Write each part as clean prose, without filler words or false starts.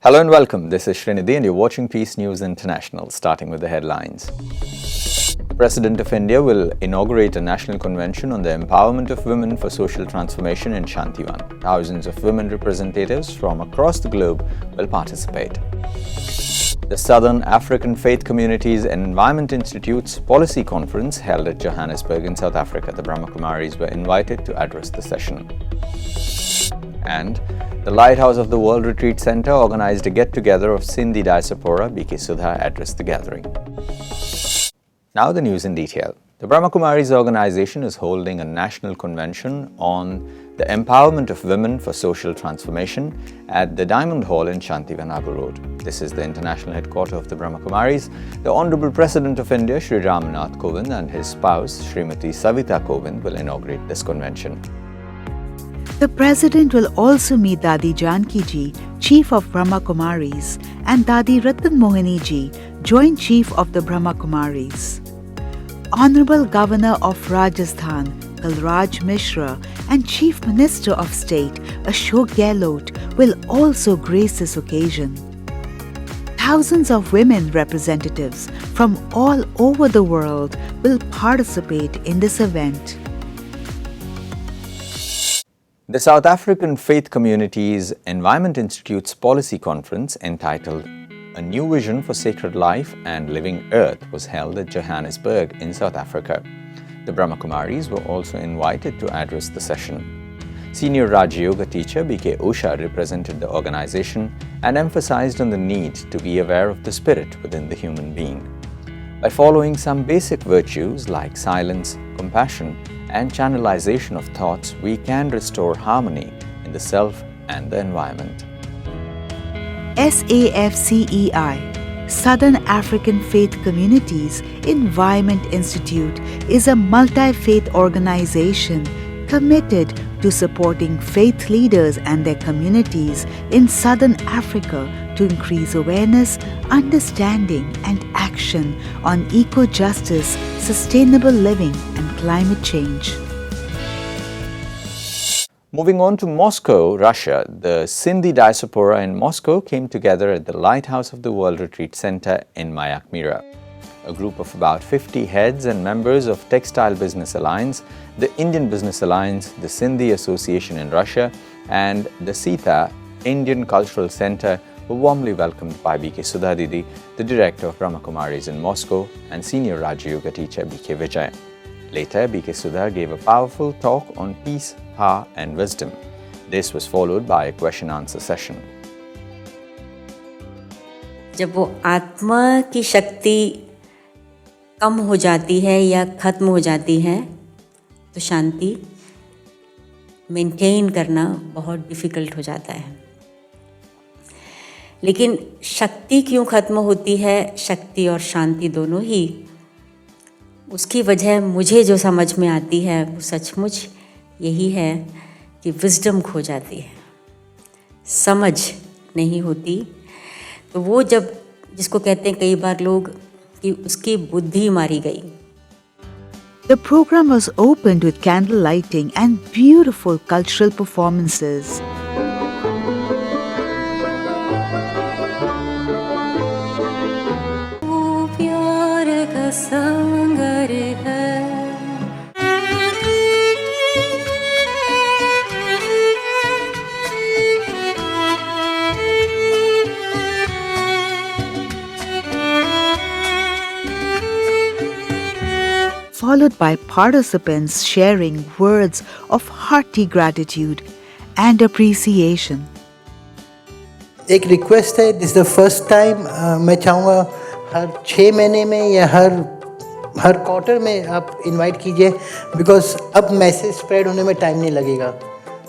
Hello and welcome. This is Srinidhi and you're watching Peace News International, starting with the headlines. The President of India will inaugurate a national convention on the empowerment of women for social transformation in Shantivan. Thousands of women representatives from across the globe will participate. The Southern African Faith Communities and Environment Institute's policy conference held at Johannesburg in South Africa. The Brahmakumaris were invited to address the session. And the Lighthouse of the World Retreat Center organized a get-together of Sindhi diaspora. B.K. Sudha addressed the gathering. Now the news in detail. The Brahma Kumaris organization is holding a national convention on the empowerment of women for social transformation at the Diamond Hall in Shantivan Abu Road. This is the international headquarters of the Brahma Kumaris. The Honorable President of India, Shri Ramnath Kovind, and his spouse, Srimati Savita Kovind, will inaugurate this convention. The President will also meet Dadi Janki Ji, Chief of Brahma Kumaris, and Dadi Ratan Mohini Ji, Joint Chief of the Brahma Kumaris. Honorable Governor of Rajasthan, Kalraj Mishra, and Chief Minister of State, Ashok Gehlot, will also grace this occasion. Thousands of women representatives from all over the world will participate in this event. The South African Faith Communities Environment Institute's policy conference entitled A New Vision for Sacred Life and Living Earth was held at Johannesburg in South Africa. The Brahma Kumaris were also invited to address the session. Senior Rajyoga teacher B.K. Usha represented the organization and emphasized on the need to be aware of the spirit within the human being. By following some basic virtues like silence, compassion, and channelization of thoughts, we can restore harmony in the self and the environment. SAFCEI, Southern African Faith Communities Environment Institute, is a multi-faith organization committed to supporting faith leaders and their communities in Southern Africa to increase awareness, understanding, and action on eco-justice, sustainable living, and climate change. Moving on to Moscow, Russia, the Sindhi diaspora in Moscow came together at the Lighthouse of the World Retreat Center in Mayak Mira. A group of about 50 heads and members of Textile Business Alliance, the Indian Business Alliance, the Sindhi Association in Russia, and the Sita Indian Cultural Center were warmly welcomed by B.K. Sudha Didi, the director of Brahma Kumaris in Moscow, and senior Raj Yoga teacher B.K. Vijay. Later, B.K. Sudha gave a powerful talk on peace, power, and wisdom. This was followed by a question-answer session. जब वो आत्मा की शक्ति कम हो जाती है या ख़त्म हो जाती है तो शांति मेंटेन करना बहुत डिफ़िकल्ट हो जाता है. लेकिन शक्ति क्यों ख़त्म होती है, शक्ति और शांति दोनों ही, उसकी वजह मुझे जो समझ में आती है वो सचमुच यही है कि विज़डम खो जाती है, समझ नहीं होती. तो वो जब जिसको कहते हैं कई बार लोग कि उसकी बुद्धि मारी गई. The program was opened with candle lighting and beautiful cultural performances. Followed by participants sharing words of hearty gratitude and appreciation. एक रिक्वेस्ट है, दिस द फर्स्ट टाइम मैं चाहूँगा हर 6 महीने में या हर क्वार्टर में आप इनवाइट कीजिए, बिकॉज अब मैसेज स्प्रेड होने में टाइम नहीं लगेगा.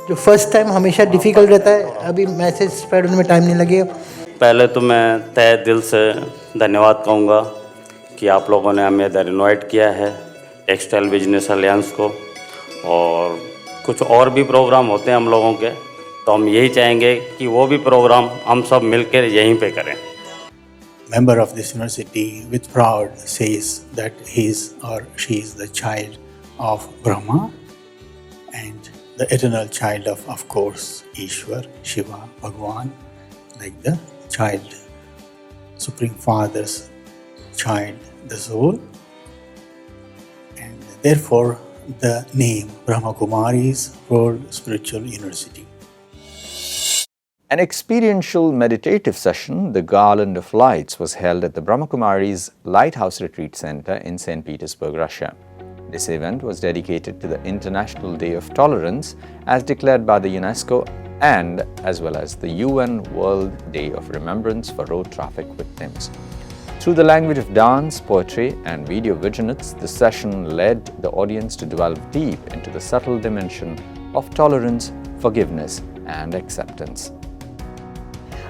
जो फर्स्ट टाइम हमेशा डिफ़िकल्ट रहता है, अभी मैसेज स्प्रेड होने में टाइम नहीं लगेगा. पहले तो मैं तहे दिल से धन्यवाद कहूँगा कि आप लोगों ने हमें इधर इन्वाइट किया है, टेक्सटाइल बिजनेस अलियंस को. और कुछ और भी प्रोग्राम होते हैं हम लोगों के, तो हम यही चाहेंगे कि वो भी प्रोग्राम हम सब मिलकर यहीं पे करें. Member of this university with pride says that he is or she is the child of Brahma and the eternal child of course, Ishwar, Shiva, Bhagwan, like the child, Supreme Father's child, the soul. And therefore, the name Brahma Kumaris World Spiritual University. An experiential meditative session, The Garland of Lights, was held at the Brahmakumaris Lighthouse Retreat Center in St. Petersburg, Russia. This event was dedicated to the International Day of Tolerance as declared by the UNESCO and as well as the UN World Day of Remembrance for Road Traffic Victims. Through the language of dance, poetry and video vignettes, the session led the audience to delve deep into the subtle dimension of tolerance, forgiveness and acceptance.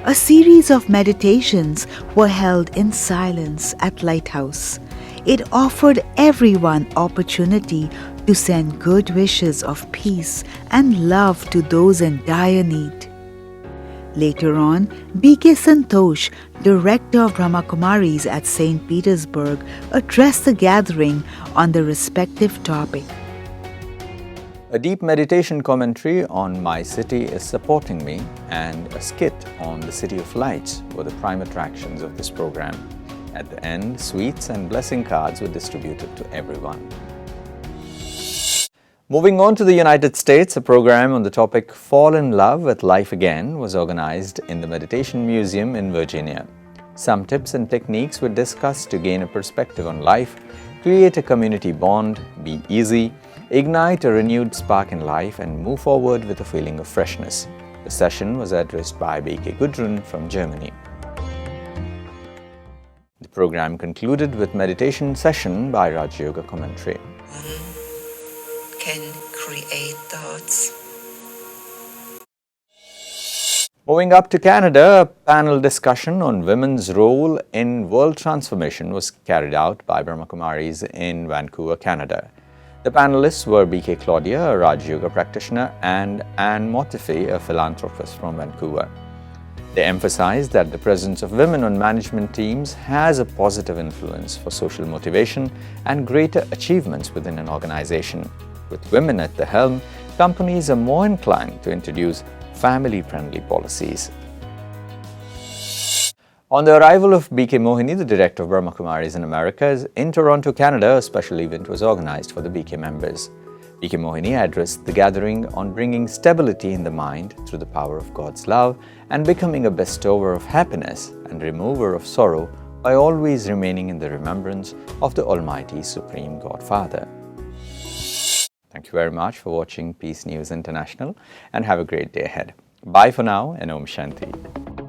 A series of meditations were held in silence at Lighthouse. It offered everyone opportunity to send good wishes of peace and love to those in dire need. Later on, B.K. Santosh, director of Brahma Kumaris at St. Petersburg, addressed the gathering on the respective topic. A deep meditation commentary on My City is Supporting Me and a skit on the City of Lights were the prime attractions of this program. At the end, sweets and blessing cards were distributed to everyone. Moving on to the United States, a program on the topic Fall in Love with Life Again was organized in the Meditation Museum in Virginia. Some tips and techniques were discussed to gain a perspective on life, create a community bond, be easy, ignite a renewed spark in life and move forward with a feeling of freshness. The session was addressed by B.K. Gudrun from Germany. The program concluded with meditation session by Rajyoga commentary. Can create thoughts. Moving up to Canada, a panel discussion on women's role in world transformation was carried out by Brahma Kumaris in Vancouver, Canada. The panelists were B.K. Claudia, a Raj Yoga practitioner, and Anne Motife, a philanthropist from Vancouver. They emphasized that the presence of women on management teams has a positive influence for social motivation and greater achievements within an organization. With women at the helm, companies are more inclined to introduce family-friendly policies. On the arrival of B.K. Mohini, the director of Brahma Kumaris in America, in Toronto, Canada, a special event was organized for the B.K. members. B.K. Mohini addressed the gathering on bringing stability in the mind through the power of God's love and becoming a bestower of happiness and remover of sorrow by always remaining in the remembrance of the Almighty Supreme Godfather. Thank you very much for watching Peace News International and have a great day ahead. Bye for now and Om Shanti.